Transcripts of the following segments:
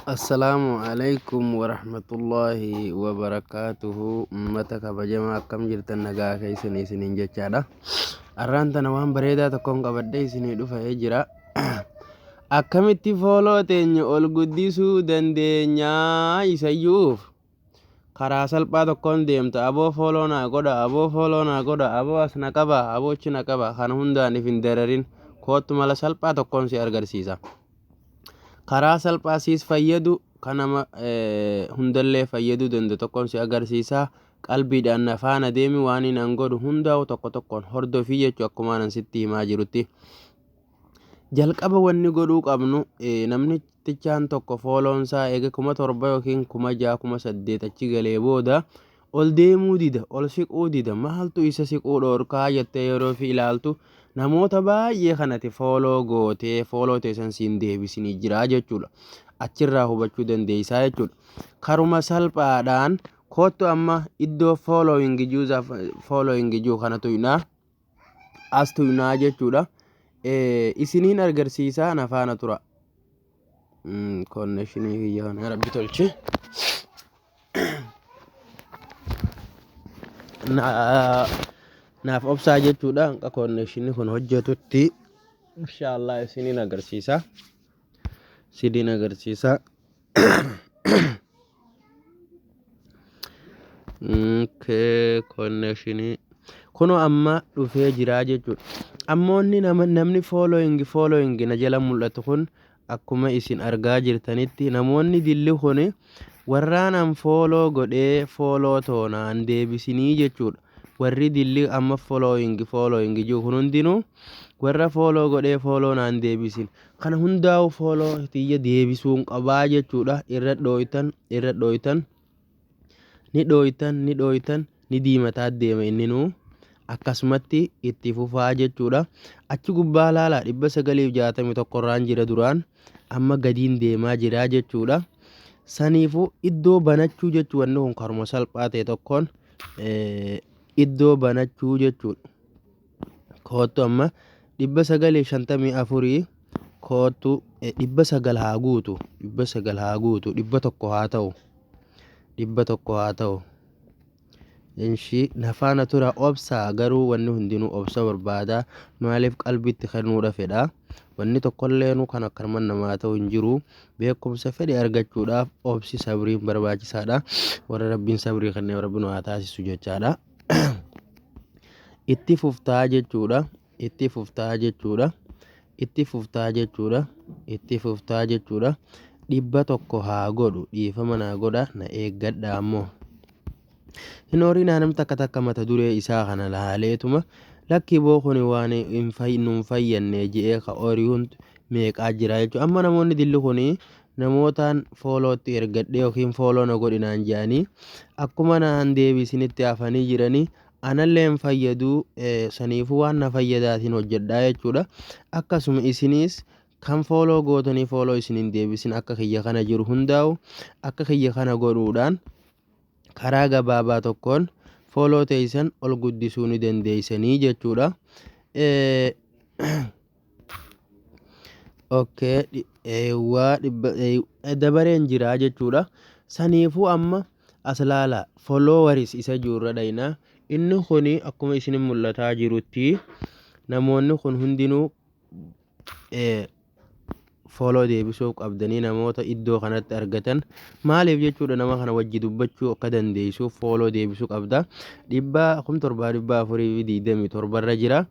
السلام عليكم ورحمة الله وبركاته. أمتك بجمع كم جرت النجاة كيسني سنين جتشادا أرانت نوام بريدة تكون قبضي سنين دفع هجرة akkamitti fooloo teenya ol guddisuu dandeenyaa isa iyyuuf karaa salphaa tokkoon deemta. Aboo fooloo naa godha, aboo fooloo naa godha, aboo as na qaba, aboo achi na qaba. Kana hundaan if hin dararin kootu mala salphaa tokkoon si agarsiisa. Karaa salphaa siis fayyadu kan nama hundallee fayyaduu danda'u tokkoon si agarsiisa. Qalbiidhaan na faana deemi waan hin godhu hundaa'u tokko tokkoon hordofii jechuu akkuma anan sitti himaa jirutti. Jalqaba wanni godhuu qabnu namni tichaan tokko fooloonsaa eega 7,000 yookiin 6,000 8,000 achi galee booda ol deemuu dida, ol siquu dida. Maaltu isa siquu dhorkaa jettee yeroo fi ilaaltu namoota baay'ee kanatti fooloo gootee fooloo teessan siin deebisinii jira jechuudha. Achirraa hubachuu dandeessaa jechuudha. Karuma salphaadhaan kootu amma iddoo foolooyingi jiru kana tuyinaa as tuyinaa jechuudha. Isiniin agarsiisaa na faana tura. Konnekshinii kiyya kana rabbi tolchi. Naaf obsaa jechuudha. Hanqa konnekshinii kun hojjetutti inshaallah isiniin agarsiisaa. Sidiin agarsiisaa. Konnekshinii kunoo amma dhufee jiraa jechuudha. Ammoonni namni foolooyingi na jala mul'atu kun akkuma isin argaa jirtanitti namoonni dilli kun warraan fooloo godhee fooloo toonaan deebisinii jechuudha. Warri dilli amma foolooyingi jiru kun hundinuu warra fooloo godhee fooloo naan deebisin. Kana hundaa'u fooloo tiyya deebisuun qabaa jechuudha. Irra dhooytan ni diimataa deema inninuu. Akkasumatti itti fufaa jechuudha. Achi gubbaa laalaa 961 irraan jira duraan amma gadiin deemaa jira jechuudha. Saniifuu iddoo banachuu jechuun wanni kun karuma salphaa ta'e tokkoon iddoo banachuu jechuudha. Kootu amma 954 kootu 900 haa guutu 100 haa ta'u. Inshi nafaana tura obsaa garuu wanni hundinuu obsa barbaada. Maaliif qalbitti kennuudha fedha. Wanni tokkolleenu kan akkanumaan namaa ta'u hin jiru. Beekumsa fedhe argachuudhaaf obsi sabriin barbaachisaadha. Warra rabbiin sabrii kennee rabbiin waa taasisu jechaadha. Itti fuftaa jechuudha. Dhibba tokko haa godhu dhiifama naa godha na eeggadha ammoo. Hinoori naannoo takka mata duree isaa kana laaleetuma lakkii bookuni waan hin fayyanne jedhee ka oriihuun meeqaa jira jechuudha. Amma namoonni dilli kuni namootaan foolootti ergadhee yookiin fooloo na godhinaan jedhanii akkuma naan deebisinitti hafanii jiranii anallee hin fayyaduu saniifuu waan na fayyadaatiin hojjedhaa jechuudha. Akkasuma isinis kan fooloo gootanii fooloo isiniin deebisin akka kiyya kana jiru hundaa'u akka kiyya kana godhuudhaan karaa gabaabaa tokkoon fooloo teessan ol guddisuu ni dandeessanii jechuudha. Dabareen jiraa jechuudha. Saniifuu amma as laala fooloowaris isa jirurra dhaynaa. Inni kun akkuma isin mul'ataa jirutti namoonni kun hundinuu fooloo deebisuuf qabdanii namoota iddoo kanatti argatan maaliif jechuudha. Nama kana wajji dubbachuu akka dandeessuuf fooloo deebisuu qabda. 7,427 irra jira.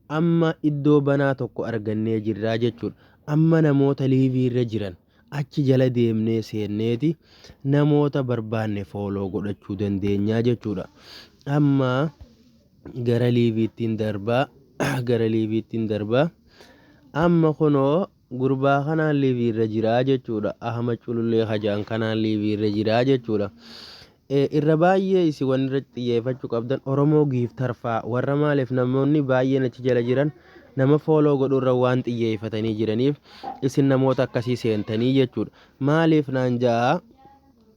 Amma iddoo banaa tokko argannee jirraa jechuudha. Amma namoota liivii irra jiran achi jala deemnee seenneeti namoota barbaanne fooloo godhachuu dandeenyaa jechuudha. Amma gara liiviittiin darbaa. Amma kunoo gurbaa kanaan liivii irra jiraa jechuudha. Ahmad Culullee Hajaan kanaan liivii irra jiraa jechuudha. Irra baay'ee isin wanni irratti xiyyeeffachuu qabdan Oromoo giiftarfaa warra maaliif namoonni baay'een achi jala jiran nama fooloo godhurra waan xiyyeeffatanii jiraniif isin namoota akkasii seentanii jechuudha. Maaliif naan ja'a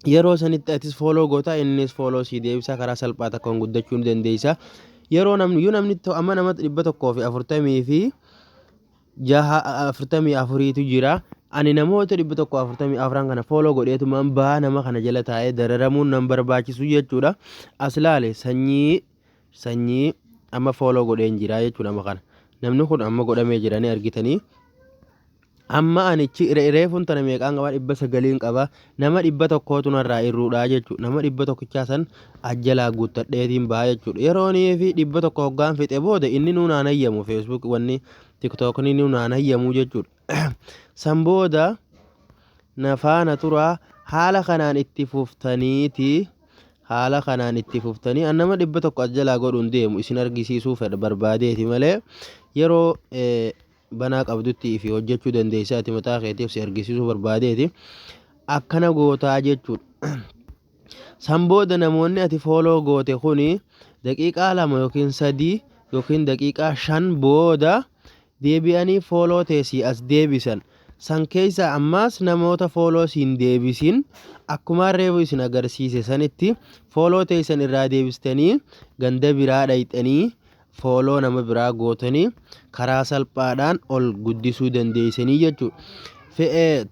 yeroo sanitti atis fooloo gootaa innis fooloo sii deebisaa karaa salphaa takkaan guddachuu ni dandeessa. Yeroo namni amma nama 140 fi 40 afuriitu jira. ani namoota 144 kana follow godheetumaan baa nama kana jala taa'ee dararamuun nan barbaachisu jechuudha. As laale sanyii amma follow godheen jira jechuudha nama kana. Namni kun amma godhamee jiranii argitanii. Amma anichi reefuun tana meeqaan qaba 900 qaba. Nama 100tu narraa irruudha jechuudha. Nama 100 san ajjalaa guuttadheetiin baa jechuudha. Yeroonii fi 100 hoggaan fixe booda inni nuun aan hayyamu Facebook wanni TikTok ni nuun aan hayyamu jechuudha. San booda na faana turaa haala kanaan itti fuftaniiti. Haala kanaan itti fuftanii nama 100 ajjalaa godhuun deemu isin argisiisuu fedha barbaadeeti malee yeroo banaa qabdutti fi hojjechuu dandeessaati mataa keetiif si argisiisuu barbaadeeti akkana gootaa jechuudha. San booda namoonni ati follow goote kuni daqiiqaa 2 yookiin 3 yookiin daqiiqaa 5 booda deebi'anii follow teessii as deebisan. San keessa ammas namoota follow siin deebisin akkuma reefu isin agarsiise sanitti follow teessan irraa deebistanii ganda biraa dhayxanii follow nama biraa gootanii karaa salphaadhaan ol guddisuu dandeessanii jechuudha.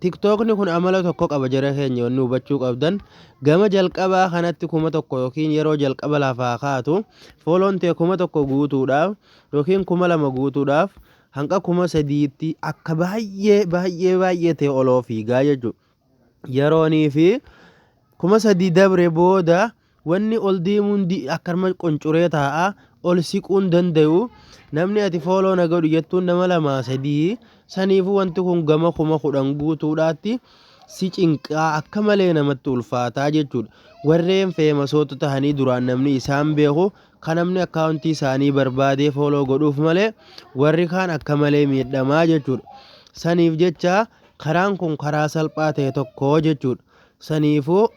TikTokni kun amala tokko qaba jara keenya wanni hubachuu qabdan gama jalqabaa kanatti 1,000 yookiin yeroo jalqaba lafaa kaatu follown ta'e 1,000 guutuudhaaf yookiin 2,000 guutuudhaaf hanga 3,000tti akka baay'ee ta'e oloo fiigaa jechuudha. Yeroonii fi 3,000 dabre booda wanni ol deemuun akkuma qoncuree taa'a ol siquun danda'u namni ati follow na godhu jettuun nama 2-3 saniifuu wanti kun gama 10,000 guutuudhaatti si cinqaa akka malee namatti ulfaataa jechuudha. Warreen feemasoota tahanii duraan namni isaan beeku kan namni akkaawuntii isaanii barbaadee follow godhuuf malee warri kaan akka malee miidhamaa jechuudha. Saniif jecha karaan kun karaa salphaa ta'e tokko jechuudha. Saniifuu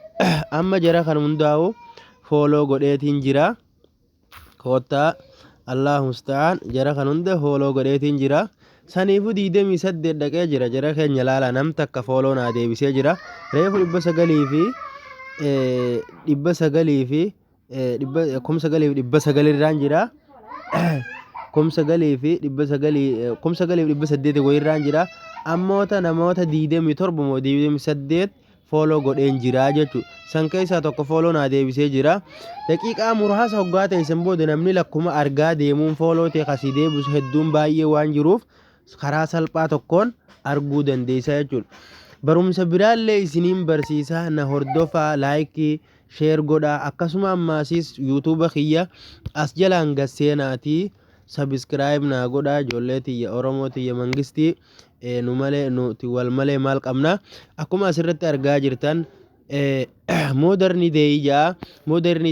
amma jara kan hundaa'u follow godheetiin jira. Koottaa Allahu musta'an jara kan hunda follow godheetiin jira. Saniifuu 28 dhaqee jira jara keenya laala nam takka follow naa deebisee jira. Reefu 900 fi 9,900 irraan jira. 9,900 irraan jira. Ammoota namoota 27 follow godheen jira jechuudha. San keessaa tokko follow naa deebisee jira. Daqiiqaa muraasa hoggaa ta'e booda namni lakkuma argaa deemuun follow ta'e kasii deebisu hedduun baay'ee waan jiruuf karaa salphaa tokkoon arguu dandeessa jechuudha. Barumsa biraallee isiniin barsiisaa na hordofaa laayikii sheer godhaa akkasuma ammaasiis yuutuuba kiyya as jalaan gasseenaatii sabiskiraayib naa godhaa ijoollee tiyya Oromoo tiyya mangistii nu malee nuti wal malee maal qabna akkuma asirratti argaa jirtan Modern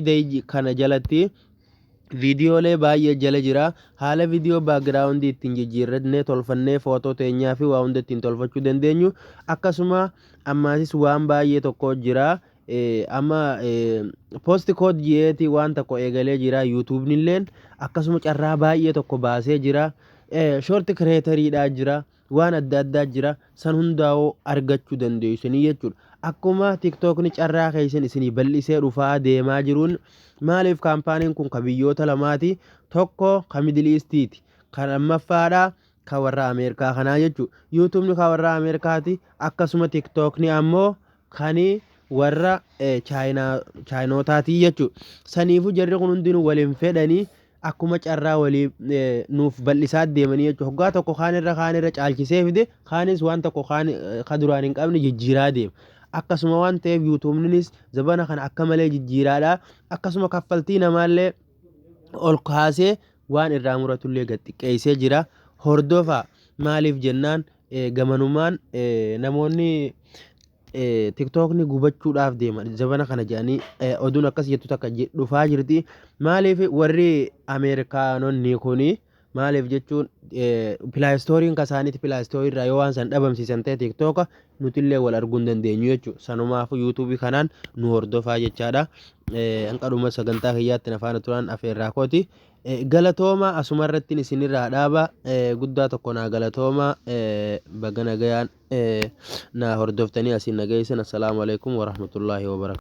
Day kana jalatti viidiyoolee baay'ee jala jira. Haala viidiyoo baagiraawundii ittiin jijjiirrannee tolfannee footoo teenyaa fi waa hunda ittiin tolfachuu dandeenyu akkasuma ammaasis waan baay'ee tokko jira. Amma post code jeeti waan tokko eegalee jira. YouTube nilleen akkasuma carraa baay'ee tokko baasee jira. Short creatoriidhaa jira. Waan adda addaa jira. San hundaa'uu argachuu dandeessanii jechuudha. Akkuma TikTokni carraa keessan isinii bal'isee dhufaa deemaa jiruun maaliif kaampaaniin kun ka biyyoota lamaati tokko ka Middle Eastiiti kan lammaffaadha ka warra Ameerikaa kanaa jechuudha. YouTubni ka warra Ameerikaati akkasuma TikTokni ammoo kani warra chaayinootaati jechuudha. Saniifuu jarri kun hundinuu waliin fedhanii akkuma carraa walii nuuf bal'isaa deemanii jechuudha. Hoggaa tokko kaanirra caalchisee fide kaanis waan tokko ka duraan hin qabne jijjiiraa deema. Akkasuma waan ta'eef yuutuubnis zabana kana akka malee jijjiiraadha. Akkasuma kaffaltii namaallee ol kaasee waan irraa muratullee gad xiqqeessee jira. Hordofaa maaliif jennaan gamanumaan namoonni TikTokni gubachuudhaaf deeman zabana kana jedhanii oduun akkas jettu takka dhufaa jirti. Maaliif warri Ameerikaanonni kuni maaliif jechuun pilaastooriin kasaaniiti pilaastoorii irraa yoo waan san dhabamsiisan ta'e TikToka nutillee wal arguu hin dandeenyu jechuudha. Sanumaafuu yuutuubii kanaan nu hordofaa jechaadha. Hanqadhuma sagantaa kiyyaatti nafaana turan afeerraa kooti. Galatooma asumarratti isinirraa dhaaba guddaa tokko naa galatooma baga nagayaan na hordoftanii asiin nageessan. Assalaamu alaikum warahmatullaahi wabarakatuh.